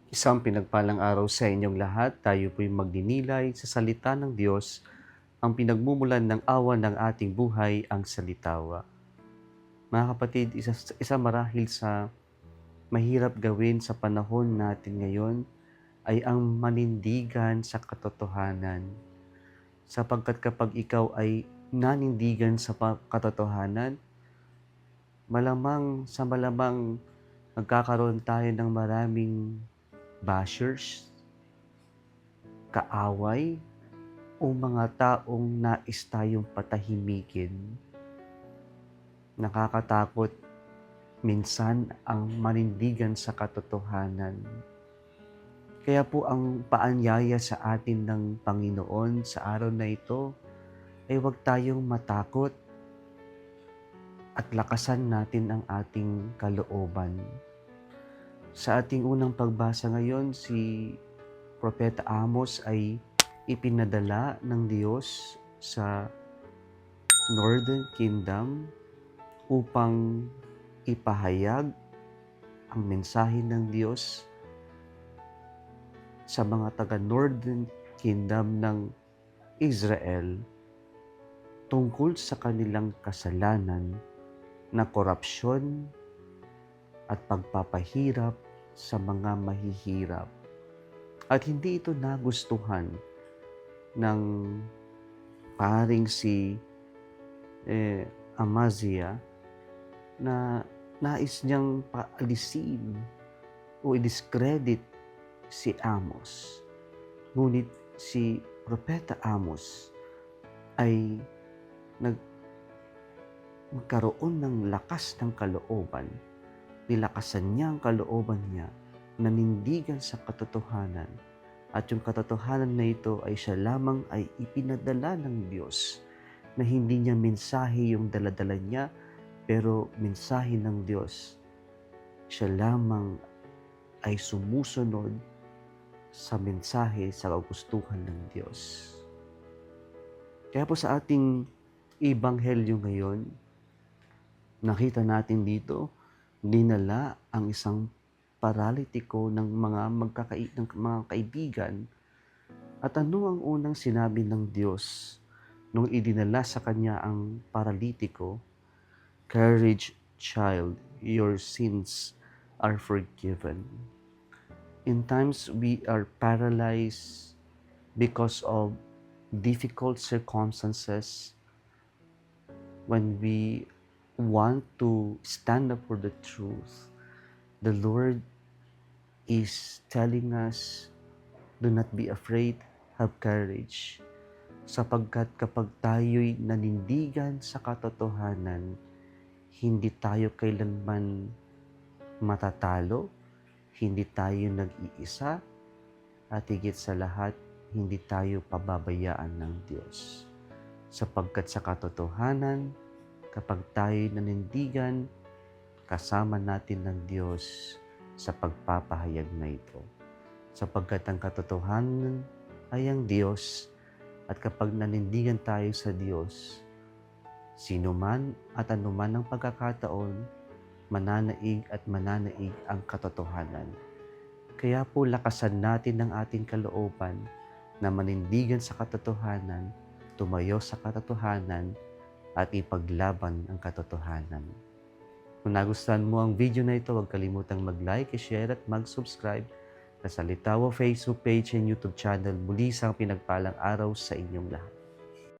Isang pinagpalang araw sa inyong lahat. Tayo po'y magdinilay sa salita ng Diyos, ang pinagmumulan ng awa ng ating buhay, ang salitawa. Mga kapatid, isa marahil sa mahirap gawin sa panahon natin ngayon ay ang manindigan sa katotohanan. Sapagkat kapag ikaw ay nanindigan sa katotohanan, malamang magkakaroon tayo ng maraming bashers, kaaway, o mga taong nais tayong patahimikin. Nakakatakot minsan ang manindigan sa katotohanan. Kaya po ang paanyaya sa atin ng Panginoon sa araw na ito ay huwag tayong matakot at lakasan natin ang ating kalooban. Sa ating unang pagbasa ngayon, si Propeta Amos ay ipinadala ng Diyos sa Northern Kingdom upang ipahayag ang mensahe ng Diyos sa mga taga Northern Kingdom ng Israel tungkol sa kanilang kasalanan na korupsyon at pagpapahirap sa mga mahihirap. At hindi ito nagustuhan ng paring si Amaziah na nais niyang paalisin o i-discredit si Amos. Ngunit si Propeta Amos ay nagkaroon ng lakas ng kalooban. Nilakasan niya ang kalooban niya, nanindigan sa katotohanan. At yung katotohanan na ito ay siya lamang ay ipinadala ng Diyos, na hindi niya mensahe yung daladala niya, pero mensahe ng Diyos. Siya lamang ay sumusunod sa mensahe sa kagustuhan ng Diyos. Kaya po sa ating ebanghelyo ngayon, nakita natin dito, dinala ang isang paralitiko ng mga kaibigan. At ano ang unang sinabi ng Diyos nung idinala sa kanya ang paralitiko? Courage, child, your sins are forgiven. In times we are paralyzed because of difficult circumstances, when we want to stand up for the truth, the Lord is telling us, do not be afraid, have courage. Sapagkat kapag tayo'y nanindigan sa katotohanan, hindi tayo kailanman matatalo, hindi tayo nag-iisa, at higit sa lahat, hindi tayo pababayaan ng Diyos. Sapagkat sa katotohanan, kapag tayo nanindigan, kasama natin ng Diyos sa pagpapahayag na ito. Sapagkat ang katotohanan ay ang Diyos, at kapag nanindigan tayo sa Diyos, sino man at anuman ang pagkakataon, mananaig at mananaig ang katotohanan. Kaya po lakasan natin ang ating kalooban na manindigan sa katotohanan, tumayo sa katotohanan, at ipaglaban ang katotohanan. Kung nagustuhan mo ang video na ito, huwag kalimutang mag-like, i-share at mag-subscribe sa Salitawa Facebook page and YouTube channel. Muli isang pinagpalang araw sa inyong lahat.